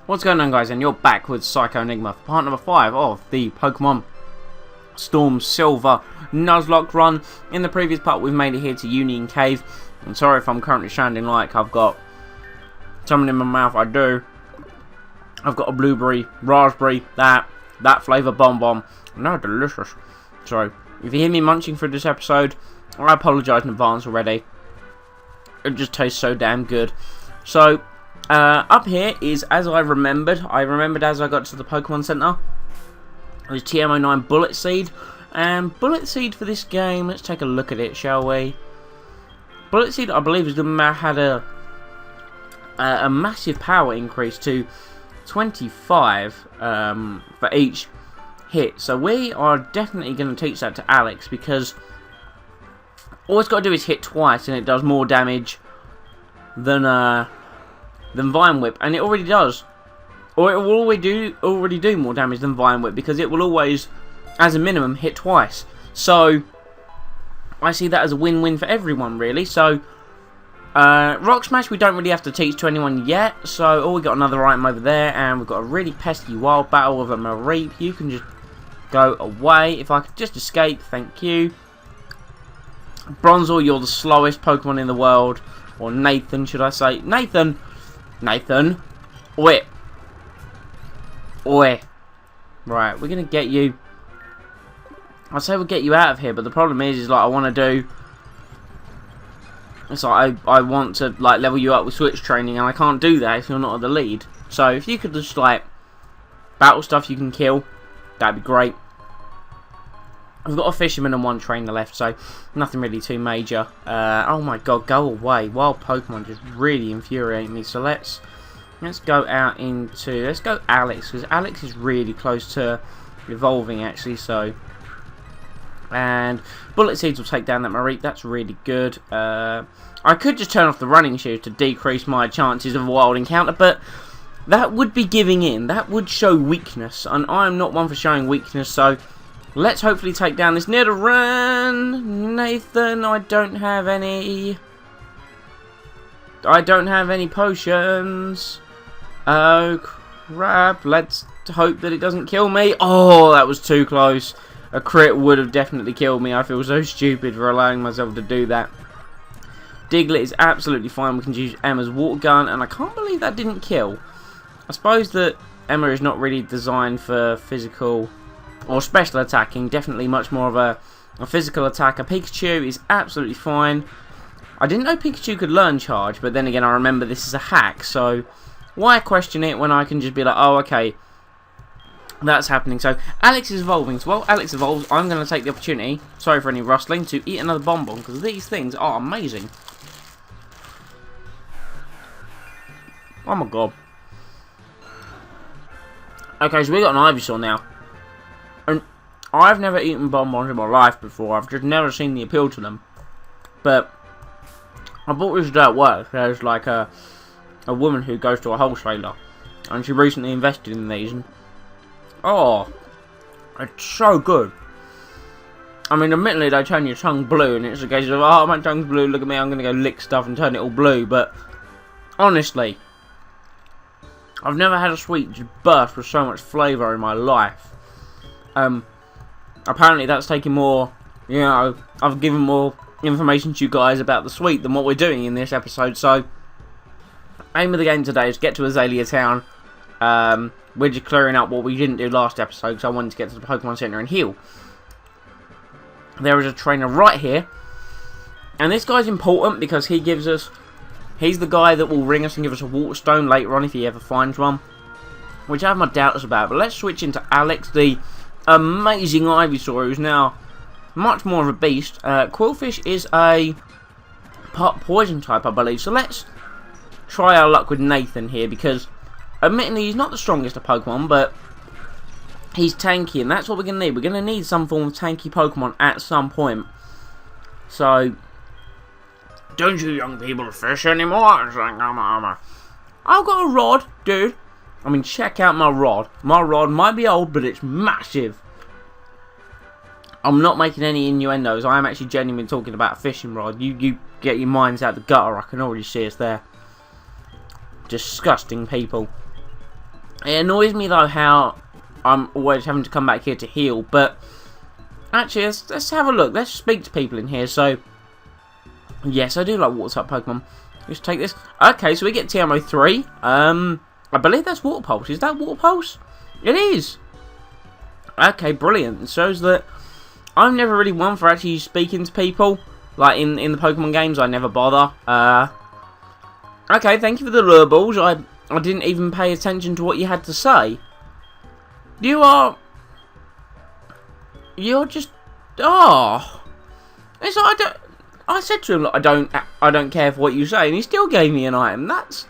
What's going on, guys? And you're back with Psycho Enigma for part number 5 of the Pokemon Storm Silver Nuzlocke run. In the previous part we've made it here to Union Cave. I'm sorry if I'm currently sounding like I've got something in my mouth. I do. I've got a blueberry, raspberry, that flavour bonbon. No, delicious. So, if you hear me munching through this episode, I apologise in advance already. It just tastes so damn good. So, up here is as I remembered. I remembered as I got to the Pokemon Center. It was TM09 Bullet Seed. And Bullet Seed for this game, let's take a look at it, shall we? Bullet Seed, I believe, had a massive power increase to 25 for each hit. So we are definitely going to teach that to Alex, because all it's got to do is hit twice and it does more damage than Vine Whip, and it already does. Or it will already do more damage than Vine Whip, because it will always, as a minimum, hit twice. So I see that as a win-win for everyone, really. So Rock Smash we don't really have to teach to anyone yet. So we got another item over there, and we've got a really pesky wild battle with a Mareep. You can just go away. If I could just escape, thank you. Bronzor, you're the slowest Pokemon in the world. Or Nathan, should I say? Nathan! Oi! Right, we're going to get you. I say we'll get you out of here, but the problem is like I want to do. It's like I want to like level you up with switch training, and I can't do that if you're not at the lead. So if you could just like battle stuff you can kill, that'd be great. We've got a fisherman and one trainer left, so nothing really too major. Oh my god, go away. Wild Pokemon just really infuriate me. So let's go out into... Let's go Alex, because Alex is really close to evolving, actually. So, and Bullet Seeds will take down that Mareep. That's really good. I could just turn off the running shoes to decrease my chances of a wild encounter, but that would be giving in. That would show weakness, and I'm not one for showing weakness, so let's hopefully take down this Nidoran. Nathan, I don't have any potions. Oh crap, let's hope that it doesn't kill me. Oh, that was too close. A crit would have definitely killed me. I feel so stupid for allowing myself to do that. Diglett is absolutely fine. We can use Emma's water gun, and I can't believe that didn't kill. I suppose that Emma is not really designed for physical or special attacking, definitely much more of a physical attacker. Pikachu is absolutely fine. I didn't know Pikachu could learn charge, but then again I remember this is a hack, so why question it when I can just be like, oh okay, that's happening. So Alex is evolving, so while Alex evolves, I'm going to take the opportunity, sorry for any rustling, to eat another bonbon, because these things are amazing. Oh my god. Okay, so we got an Ivysaur now. And I've never eaten bonbons in my life before. I've just never seen the appeal to them. But I bought this day at work. There's like a woman who goes to a wholesaler, and she recently invested in these. And oh, it's so good. I mean, admittedly, they turn your tongue blue, and it's a case of, oh, my tongue's blue, look at me, I'm going to go lick stuff and turn it all blue. But honestly, I've never had a sweet just burst with so much flavour in my life. Apparently that's taking more, you know, I've given more information to you guys about the sweet than what we're doing in this episode. So, aim of the game today is get to Azalea Town. We're just clearing up what we didn't do last episode, because I wanted to get to the Pokemon Center and heal. There is a trainer right here, and this guy's important because he gives us, he's the guy that will ring us and give us a water stone later on if he ever finds one, which I have my doubts about. But let's switch into Alex, the amazing Ivysaur, who's now much more of a beast. Quillfish is a part poison type, I believe. So let's try our luck with Nathan here, because admittedly he's not the strongest of Pokemon, but he's tanky, and that's what we're going to need. We're going to need some form of tanky Pokemon at some point. So, don't you young people fish anymore? It's like, I've got a rod, dude. I mean, check out my rod. My rod might be old, but it's massive. I'm not making any innuendos. I am actually genuinely talking about a fishing rod. You get your minds out the gutter. I can already see us there. Disgusting people. It annoys me though how I'm always having to come back here to heal, but actually let's have a look. Let's speak to people in here. So yes, I do like water type Pokemon. Let's take this. Okay, so we get TMO 3. I believe that's Water Pulse. Is that Water Pulse? It is. Okay, brilliant. It shows that I'm never really one for actually speaking to people. Like in the Pokemon games, I never bother. Okay, thank you for the lure balls. I didn't even pay attention to what you had to say. You're just it's like I said to him, like, I don't care for what you say, and he still gave me an item. That's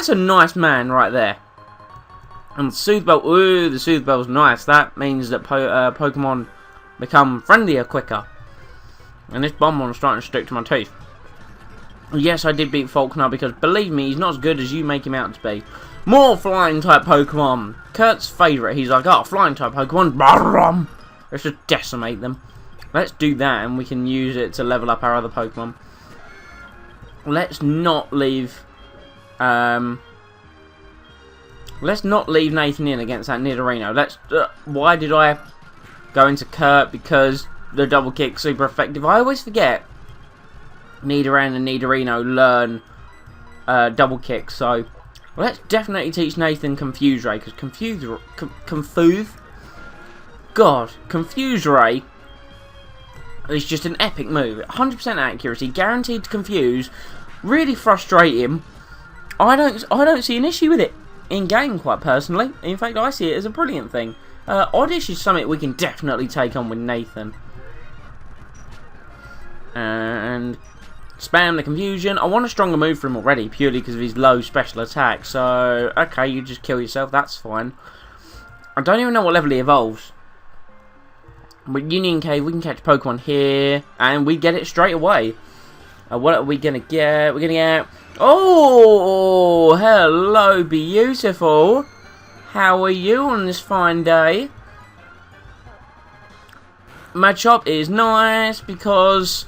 a nice man right there. And the Soothe Bell, ooh, the Soothe Bell's nice. That means that Pokemon become friendlier quicker. And this Bombmon's starting to stick to my teeth. Yes, I did beat Faulkner because, believe me, he's not as good as you make him out to be. More flying type Pokemon. Kurt's favourite. He's like, oh, flying type Pokemon. Let's just decimate them. Let's do that, and we can use it to level up our other Pokemon. Let's not leave Nathan in against that Nidorino. Why did I go into Kurt? Because the double kick's super effective. I always forget Nidoran and Nidorino learn double kick. So let's definitely teach Nathan Confuse Ray, because Confuse Ray is just an epic move. 100% accuracy, guaranteed to confuse. Really frustrating. I don't see an issue with it in game, quite personally. In fact, I see it as a brilliant thing. Oddish is something we can definitely take on with Nathan. And spam the confusion. I want a stronger move from him already, purely because of his low special attack. So, okay, you just kill yourself. That's fine. I don't even know what level he evolves. With Union Cave, we can catch Pokemon here, and we get it straight away. What are we gonna get? We're gonna get... Oh, hello, beautiful. How are you on this fine day? Mudkip is nice because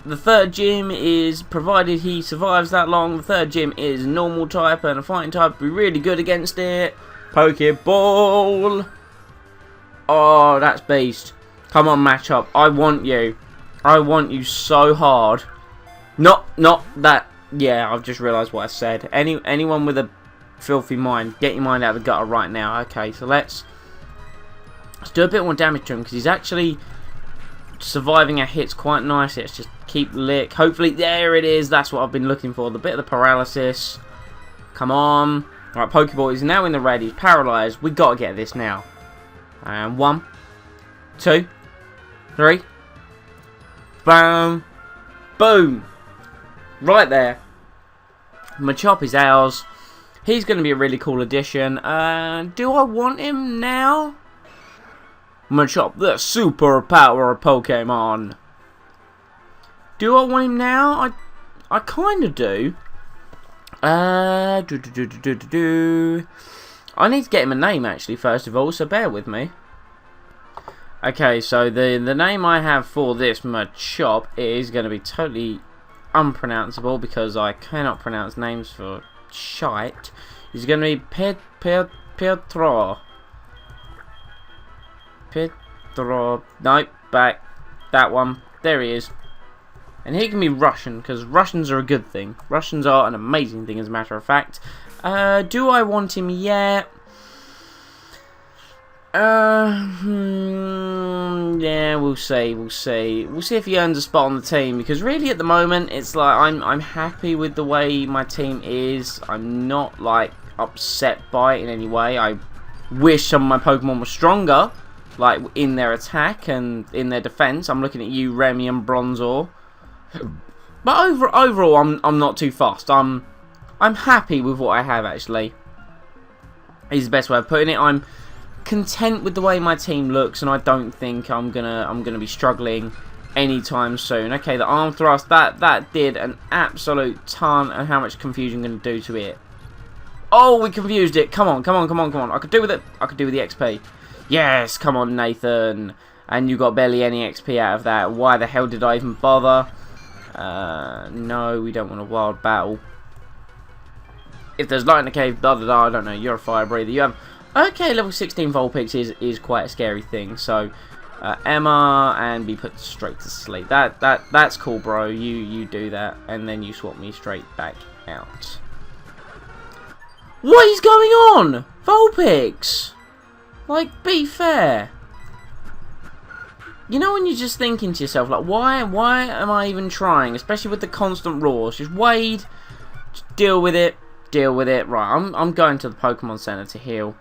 the third gym is, provided he survives that long, the third gym is normal type and a fighting type. Be really good against it. Pokeball. Oh, that's beast. Come on, Mudkip. I want you. I want you so hard. Not that. Yeah, I've just realised what I said. Anyone with a filthy mind, get your mind out of the gutter right now. Okay, so let's do a bit more damage to him, because he's actually surviving our hits quite nicely. Let's just keep lick. Hopefully, there it is. That's what I've been looking for. The bit of the paralysis. Come on. Right, Pokeball is now in the red. He's paralysed. We got to get this now. And 1, 2, 3. Bam. Boom. Right there. Machop is ours. He's going to be a really cool addition. Do I want him now? Machop, the super power Pokemon. Do I want him now? I kind of do. I need to get him a name, actually, first of all, so bear with me. Okay, so the name I have for this Machop is going to be totally unpronounceable, because I cannot pronounce names for shite. It's going to be Pietro. Nope, back. That one. There he is. And he can be Russian, because Russians are a good thing. Russians are an amazing thing, as a matter of fact. Do I want him yet? Yeah, we'll see. We'll see if he earns a spot on the team, because really at the moment it's like I'm happy with the way my team is. I'm not like upset by it in any way. I wish some of my Pokemon were stronger, like in their attack and in their defense. I'm looking at you, Remy and Bronzor. But overall, I'm not too fussed. I'm happy with what I have, actually. Is the best way of putting it. I'm content with the way my team looks, and I don't think I'm gonna be struggling anytime soon. Okay, the arm thrust, that did an absolute ton, and how much confusion gonna do to it. Oh, we confused it. Come on. I could do with it. I could do with the XP. Yes, come on, Nathan. And you got barely any XP out of that. Why the hell did I even bother? No, we don't want a wild battle. if there's light in the cave, blah blah blah, I don't know, you're a fire breather. You have, okay, level 16 Vulpix is quite a scary thing. So Emma and be put straight to sleep. That's cool, bro. You do that, and then you swap me straight back out. What is going on, Vulpix? Like, be fair. You know when you're just thinking to yourself, like, why am I even trying? Especially with the constant roars. Just wade, just deal with it. Right, I'm going to the Pokemon Center to heal.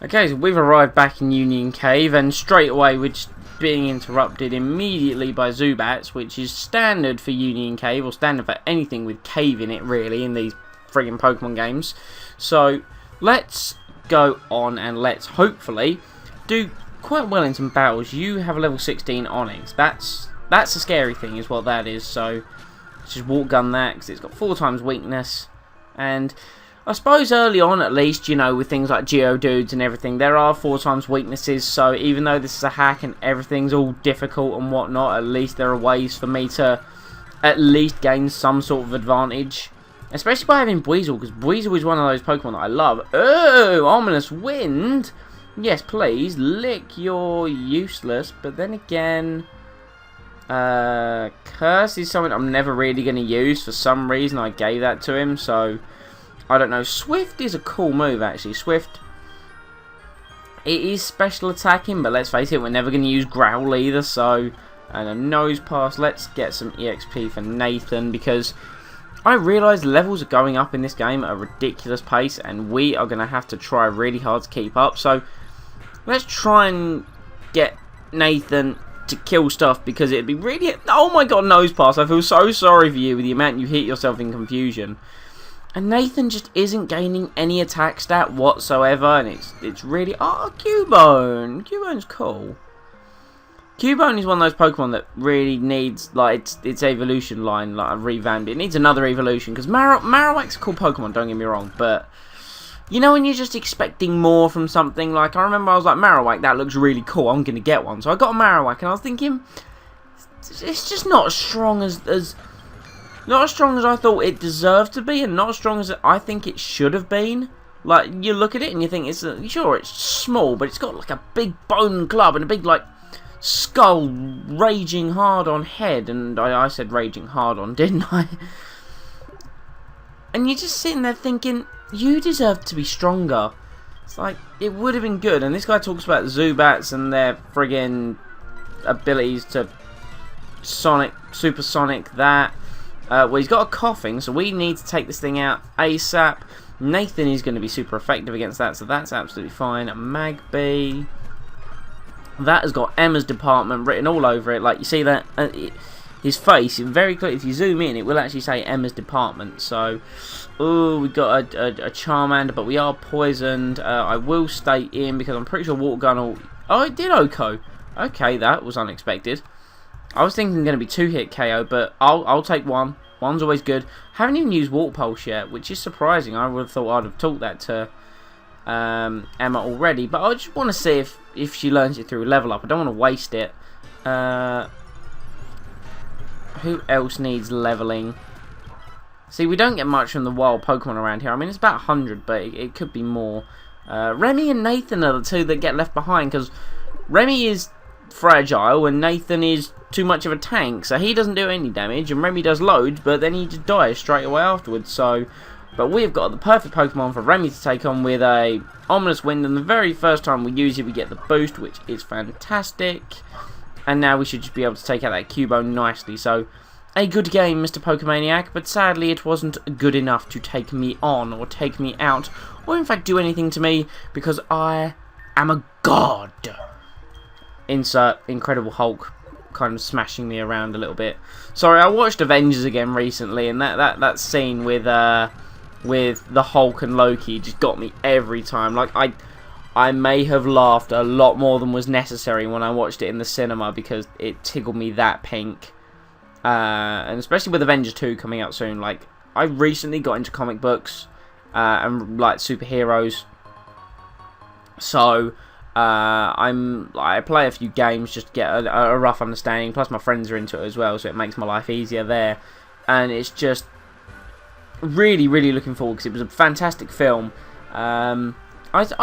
Okay, so we've arrived back in Union Cave, and straight away we're just being interrupted immediately by Zubats, which is standard for Union Cave, or standard for anything with cave in it, really, in these friggin' Pokemon games. So, let's go on and let's hopefully do quite well in some battles. You have a level 16 Onix. That's a scary thing, is what that is. So, let's just walk gun that, because it's got 4 times weakness, and I suppose early on, at least, you know, with things like Geodudes and everything, there are 4 times weaknesses, so even though this is a hack and everything's all difficult and whatnot, at least there are ways for me to at least gain some sort of advantage. Especially by having Buizel, because Buizel is one of those Pokemon that I love. Oh, Ominous Wind! Yes, please, lick, you're useless, but then again, Curse is something I'm never really going to use. For some reason, I gave that to him, so I don't know. Swift is a cool move, actually. Swift, it is special attacking, but let's face it, we're never going to use Growl either, so, and a Nose Pass. Let's get some EXP for Nathan, because I realise levels are going up in this game at a ridiculous pace, and we are going to have to try really hard to keep up, so let's try and get Nathan to kill stuff, because it'd be really, oh my god, Nose Pass, I feel so sorry for you with the amount you hit yourself in confusion. And Nathan just isn't gaining any attack stat whatsoever, and it's really, oh, Cubone. Cubone's cool. Cubone is one of those Pokemon that really needs, like, its evolution line, like, revamped. It needs another evolution, because Marowak's a cool Pokemon, don't get me wrong, but you know when you're just expecting more from something, like, I remember I was like, Marowak, that looks really cool, I'm going to get one. So I got a Marowak, and I was thinking, it's just not as strong as not as strong as I thought it deserved to be, and not as strong as I think it should have been. Like, you look at it and you think, sure, it's small, but it's got, like, a big bone club and a big, like, skull raging hard on head. And I said raging hard on, didn't I? And you're just sitting there thinking, you deserve to be stronger. It's like, it would have been good. And this guy talks about Zubats and their friggin' abilities to supersonic that. Well, he's got a coughing, so we need to take this thing out ASAP. Nathan is going to be super effective against that, so that's absolutely fine. Magby, that has got Emma's department written all over it. Like, you see that? His face, very clear. If you zoom in, it will actually say Emma's department. So, oh, we got a Charmander, but we are poisoned. I will stay in, because I'm pretty sure Water Gun will... Oh, it did Oko. Okay, that was unexpected. I was thinking going to be 2-hit KO, but I'll take one. One's always good. Haven't even used Water Pulse yet, which is surprising. I would have thought I'd have taught that to Emma already, but I just want to see if she learns it through level up. I don't want to waste it. Who else needs leveling? See, we don't get much from the wild Pokemon around here. I mean, it's about 100, but it could be more. Remy and Nathan are the two that get left behind, because Remy is fragile and Nathan is too much of a tank, so he doesn't do any damage, and Remy does loads, but then he just dies straight away afterwards. So, but we've got the perfect Pokemon for Remy to take on with a Ominous Wind, and the very first time we use it we get the boost, which is fantastic. And now we should just be able to take out that Cubone nicely. So, a good game, Mr. Pokemaniac, but sadly it wasn't good enough to take me on, or take me out, or in fact do anything to me, because I am a god. Insert Incredible Hulk kind of smashing me around a little bit. Sorry, I watched Avengers again recently, and that scene with the Hulk and Loki just got me every time. Like, I may have laughed a lot more than was necessary when I watched it in the cinema, because it tickled me that pink. And especially with Avengers 2 coming out soon. Like, I recently got into comic books and like superheroes, so I play a few games just to get a rough understanding. Plus my friends are into it as well, so it makes my life easier there. and it's just really, really looking forward because it was a fantastic film. I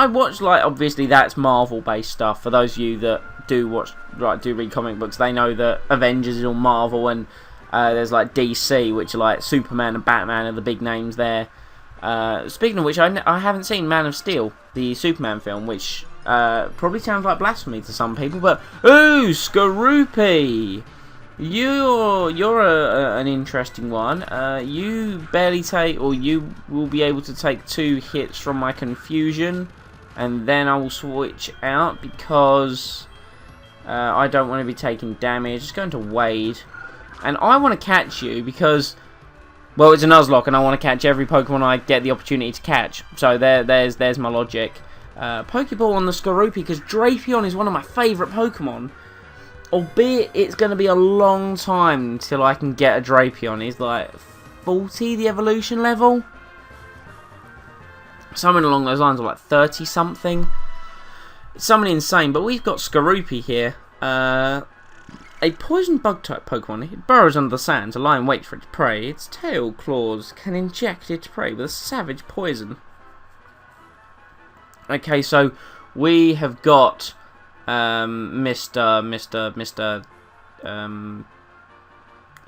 watched, like, obviously that's Marvel based stuff. For those of you that do read comic books, they know that Avengers is all Marvel, and there's like DC, which are like Superman and Batman are the big names there. Speaking of which, I haven't seen Man of Steel, the Superman film, which probably sounds like blasphemy to some people, but ooh, Skorupi! You're an interesting one. You barely take, or you will be able to take 2 hits from my confusion, and then I will switch out because I don't want to be taking damage. Just going to Wade, and I want to catch you because, well, it's a Nuzlocke, and I want to catch every Pokemon I get the opportunity to catch. So there's my logic. Pokeball on the Skorupi because Drapion is one of my favourite Pokemon. Albeit it's going to be a long time until I can get a Drapion. He's like 40 the evolution level. Something along those lines, or like 30 something. It's something insane. But we've got Skorupi here. A poison bug type Pokemon. It burrows under the sand to lie in wait for its prey. Its tail claws can inject its prey with a savage poison. Okay, so we have got Mr.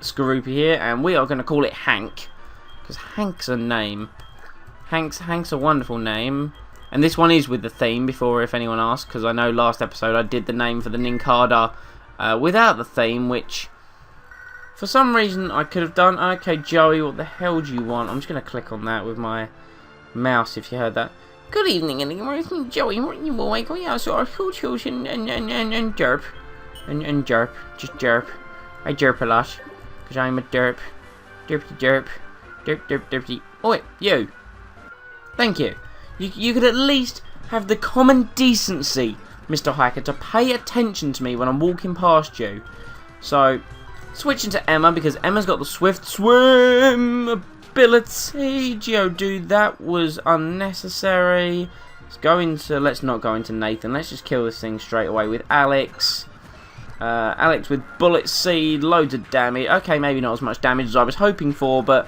Skorupi here, and we are going to call it Hank, because Hank's a name. Hank's a wonderful name, and this one is with the theme. Before, if anyone asks, because I know last episode I did the name for the Nincada without the theme, which for some reason I could have done. Okay, Joey, what the hell do you want? I'm just going to click on that with my mouse. If you heard that. Good evening, and Joey, you will wake up, so I hooch and derp. And derp. Just derp. I derp a lot. Because I'm a derp. Derpy derp. Derpy. Oh wait, you. Thank you. You could at least have the common decency, Mr. Hacker, to pay attention to me when I'm walking past you. So, switching to Emma, because Emma's got the Swift Swim ability. Geodude, that was unnecessary. Let's not go into Nathan. Let's just kill this thing straight away with Alex. Alex with Bullet Seed, loads of damage. Okay, maybe not as much damage as I was hoping for, but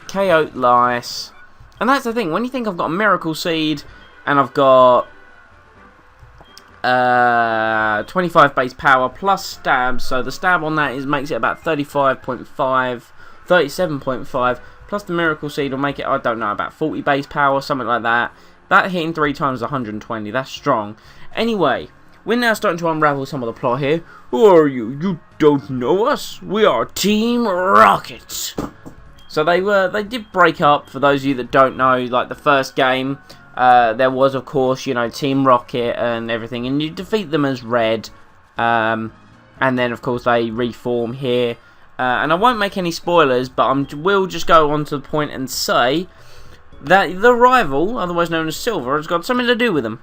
KO'd Lice. And that's the thing, when you think I've got a Miracle Seed, and I've got 25 base power plus stab, so the stab on that makes it about 35.5, 37.5, plus the Miracle Seed will make it, I don't know, about 40 base power, something like that. That hitting 3 times is 120, that's strong. Anyway, we're now starting to unravel some of the plot here. Who are you? You don't know us? We are Team Rocket. So they did break up, for those of you that don't know, like the first game. There was, of course, you know, Team Rocket and everything, and you defeat them as Red. And then, of course, they reform here. And I won't make any spoilers, but I will just go on to the point and say that the rival, otherwise known as Silver, has got something to do with them.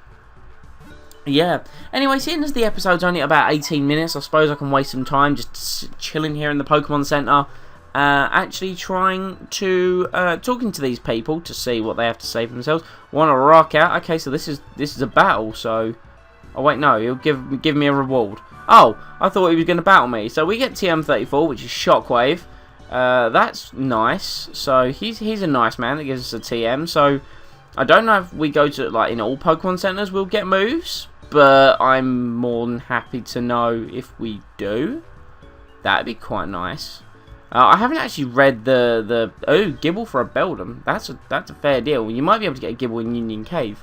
Yeah. Anyway, seeing as the episode's only about 18 minutes, I suppose I can waste some time just chilling here in the Pokemon Center. Actually trying to talking to these people to see what they have to say for themselves. Want to rock out? Okay, so this is a battle. So, oh wait, no, he'll give me a reward. Oh, I thought he was going to battle me. So we get TM34, which is Shockwave. That's nice. So he's a nice man that gives us a TM. So I don't know if we go to, like, in all Pokemon Centers we'll get moves, but I'm more than happy to know if we do. That'd be quite nice. I haven't actually read the Gibble for a Beldum. That's a fair deal. You might be able to get a Gibble in Union Cave.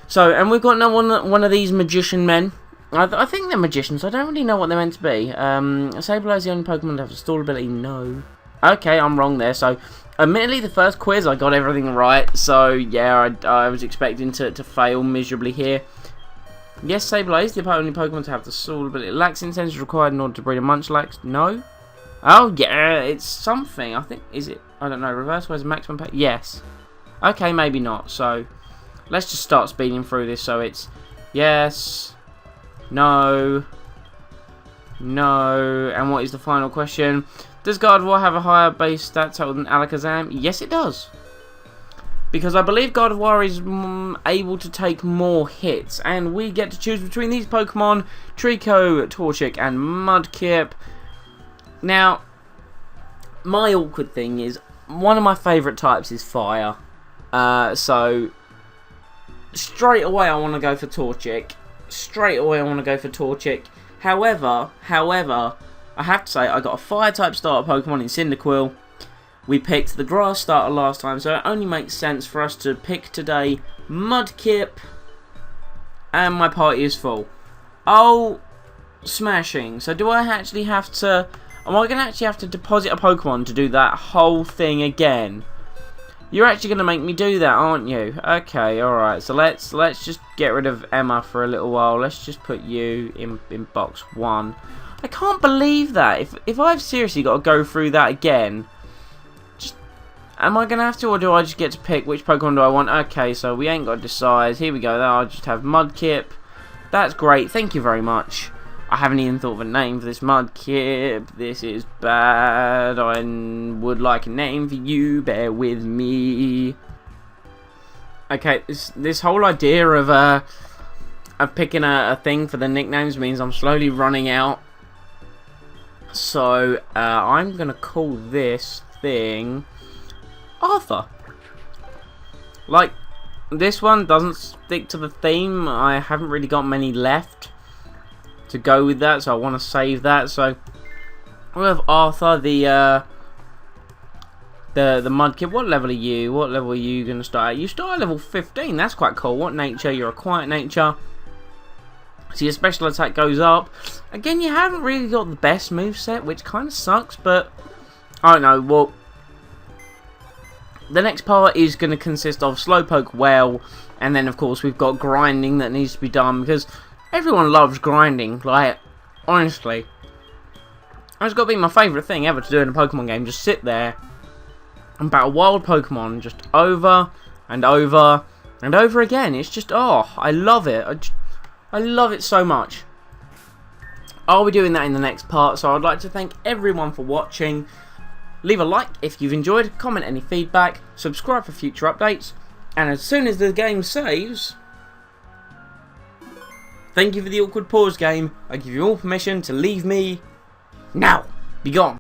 So, and we've got another one of these magician men. I think they're magicians. I don't really know what they're meant to be. Sableye is the only Pokemon to have a stall ability. No. Okay, I'm wrong there. So, admittedly, the first quiz I got everything right. So, yeah, I was expecting to fail miserably here. Yes, Sableye is the only Pokemon to have the stall ability. It lacks incense required in order to breed a Munchlax. No. Oh, yeah, it's something. I think, is it? I don't know. Reverse was maximum pay. Yes. Okay, maybe not. So, let's just start speeding through this. So, it's yes, no, no. And what is the final question? Does Gardevoir have a higher base stat total than Alakazam? Yes, it does. Because I believe Gardevoir is able to take more hits. And we get to choose between these Pokemon, Trico, Torchic, and Mudkip. Now, my awkward thing is, one of my favourite types is fire. So, straight away I want to go for Torchic. However, I have to say, I got a fire type starter Pokemon in Cyndaquil. We picked the grass starter last time, so it only makes sense for us to pick today Mudkip. And my party is full. Oh, smashing. So do I actually have to... Am I going to actually have to deposit a Pokemon to do that whole thing again? You're actually going to make me do that, aren't you? Okay, alright. So let's just get rid of Emma for a little while. Let's just put you in box 1. I can't believe that. If I've seriously got to go through that again... Am I going to have to, or do I just get to pick which Pokemon do I want? Okay, so we ain't got to decide. Here we go. I'll just have Mudkip. That's great. Thank you very much. I haven't even thought of a name for this Mudkip. This is bad. I would like a name for you. Bear with me. Okay, this whole idea of picking a thing for the nicknames means I'm slowly running out. So, I'm going to call this thing... Arthur. Like, this one doesn't stick to the theme. I haven't really got many left to go with that, so I want to save that. So we have Arthur, the Mudkip. What level are you? What level are you going to start at? You start at level 15. That's quite cool. What nature? You're a quiet nature. So your special attack goes up. Again, you haven't really got the best moveset, which kind of sucks, but I don't know. Well, the next part is going to consist of Slowpoke, Well, and then of course we've got grinding that needs to be done, because everyone loves grinding, like, honestly. It's got to be my favourite thing ever to do in a Pokemon game, just sit there and battle wild Pokemon, just over and over and over again. It's just, oh, I love it. I love it so much. I'll be doing that in the next part, so I'd like to thank everyone for watching. Leave a like if you've enjoyed, comment any feedback, subscribe for future updates, and as soon as the game saves, thank you for the awkward pause game. I give you all permission to leave me now. Be gone.